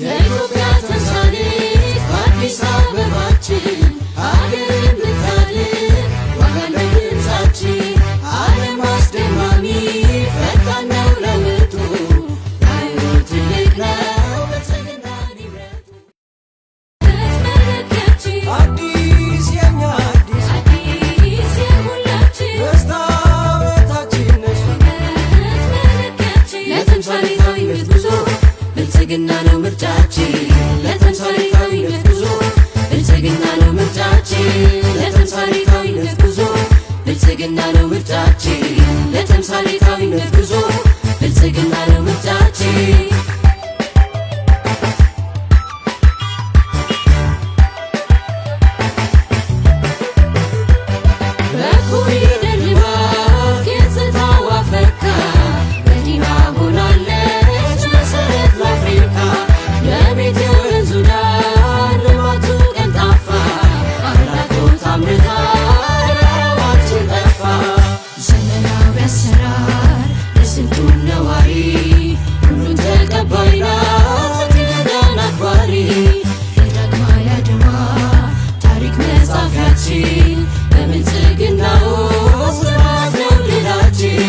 የኢትዮጵያ ተምሳሌት አዲስ አበባችን አገር የምታድን ዋጋን በድምፃችን ዓለም አስደማሚ ፈጣን ነው ለውጡ ኃይሉ ትልቅ ነው ብልጽግና ንብረቱ አዲስ የኛ አዲስ የሁላችን መስታወታችን ነሽ ለተምሳሌታዊነት ጉዞ ብልጽግና ነው ምርጫችን ለተምሳሌታዊነት ጉዞ ብልጽግና ነው ምርጫችን ለተምሳሌታዊነት ጉዞ ብልጽግና ነው ምርጫችን ለተምሳሌታዊነት ጉዞ ብልጽግና ነው ምርጫችን በኮሪደር ልማት ገጽታዋ ፈካ መዲና ሆናለች መሰረት ለአፍሪካ ለቤት የወንዙ ዳር ልማቱ ቀልጣፋ አራቆት አምርታ ረሃባችን ጠፋ ዘመናዊ አሰራር ለስንቱን ነዋሪ ሁሉን ተቀባይ ናት እንግዳን አክባሪ የዳግማዊ አድዋ ታሪክ መጻፊያችን በብልጽግና ውስጥ ልማት ነው ድላችን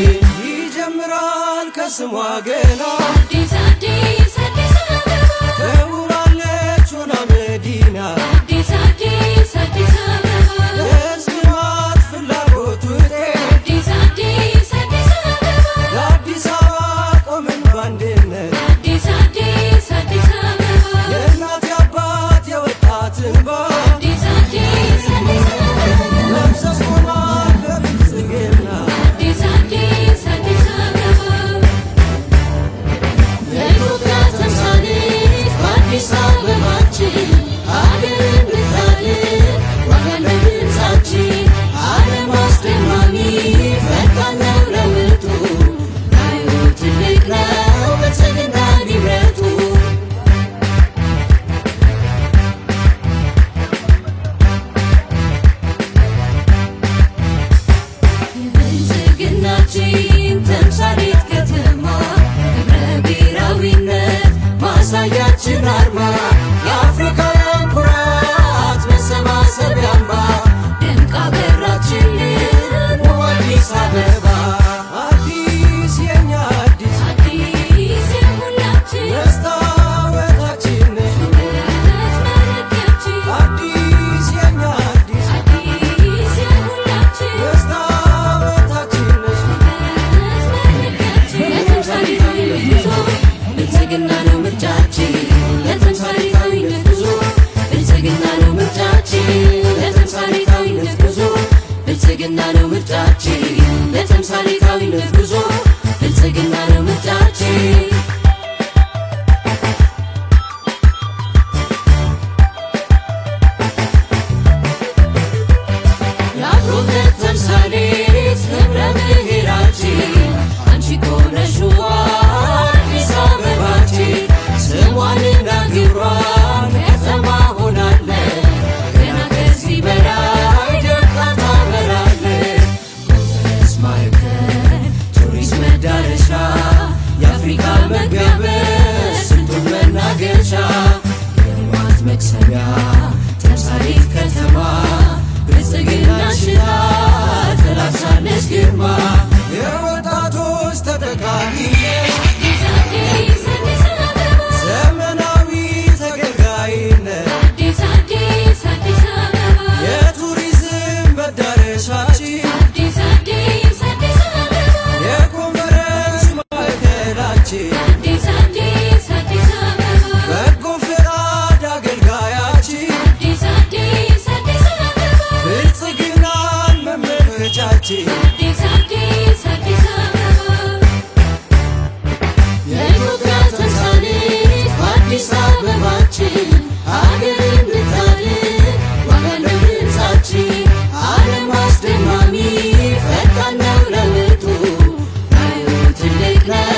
ይጀምራል ከስሟ ገና አዲስ አዲስ አዲስ አበባ ተውባለች ሆና መዲና አዲስ አዲስ አዲስ አበባ የሕዝብ ልማት ፍላጎት ውጤት አዲስ አዲስ አዲስ አበባ ለአዲስ አበባ ቆምን ባንድነት አዲስ አዲስ አዲስ አበባ የእናት የአባት የወጣት እንባ አዲስ አዲስ አዲስ አበባ መፍሰስ ሆኗል በብልጽግና አዲስ አዲስ አዲስ አበባ የኢትዮጵያ ተምሳሌት አዲስ አበባችን አገር የምታድን ዋጋን በድምፃችን ዓለም አስደማሚ ፈጣን ነው ለውጡ ኃይሉ ትልቅ ነው ብልጽግና ንብረቱ የብልጽግናችን ተምሳሌት ከተማ ክብረ ብሔራዊነት ማሳያችን አርማ የአፍሪካውያን ኩራት መሰባሰቢያ አምባ ደምቃ በራችልን ውብ አዲስ አበባ አዲስ የኛ አዲስ አዲስ የሁላችን መስታወታችን ነሽ ውበት መለኪያችን አዲስ የኛ አዲስ አዲስ የሁላችን መስታወታችን ነሽ ለተምሳሌታዊነት ጉዞ ብልጽግና ነው ምርጫችን ለተምሳሌታዊነት ጉዞ ብልጽግና ነው ምርጫችን ለተምሳሌታዊነት ጉዞ ብልጽግና ነው ምርጫችን ለተምሳሌታዊነት ጉዞ ብልጽግና ነው ምርጫችን የአብሮነት ተምሳሌት ክብረ ብሔራችን አንቺ ኮነሽ አዲስ አበባችን ስሟንና ግብሯን ከተማ ሆናለን ገና ከዚህ በላይ ደምቃ ታበራለን ኮንፈረንስ ማዕከል ቱሪስት መዳረሻ የአፍሪካ መግቢያ በር ስንቱን መናገሻ የልማት መቅሰሚያ ተምሳሌት ከተማ ብልጽግና ሽታ ተላብሳለች ግርማ የወጣቶች ተጠቃሚ አዲስ አዲስ አዲስ አበባ ዘመናዊ ተገልጋይነት አዲስ አዲስ አዲስ አበባ የቱሪዝም መዳረሻችን አዲስ አዲስ አዲስ አበባ የኮንፈረንስ ማዕከላችን አዲስ አዲስ አዲስ አበባ በጎ ፈቃድ አገልጋያችን አዲስ አዲስ አዲስ አበባ ብልጽግናን መመልከቻችን አዲስ አዲስ አዲስ አበባ የኢትዮጵያ ተምሳሌት አዲስ አበባችን አገር የምታድን ዋጋን በድምፃችን ዓለም አስደማሚ ፈጣን ነው ለውጡ ኃይሉ ትልቅ ነው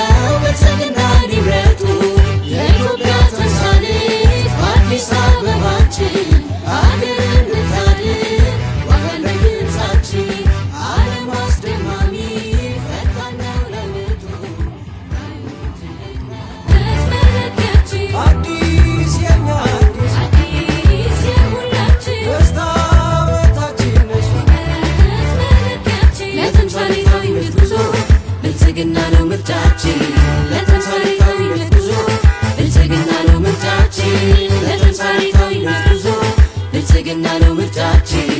ብልጽግና ንብረቱ የኢትዮጵያ ተምሳሌት አዲስ አበባችን አገር የምታድን ዋጋን በድምፃችን ዓለም አስደማሚ ፈጣን ነው ለውጡ ኃይሉ ትልቅ ነው መለኪያችን አዲስ ብልጽግና ነው ምርጫችን ለተምሳሌታዊነት ጉዞ ብልጽግና ነው ምርጫችን ለተምሳሌታዊነት ጉዞ ብልጽግና ነው ምርጫችን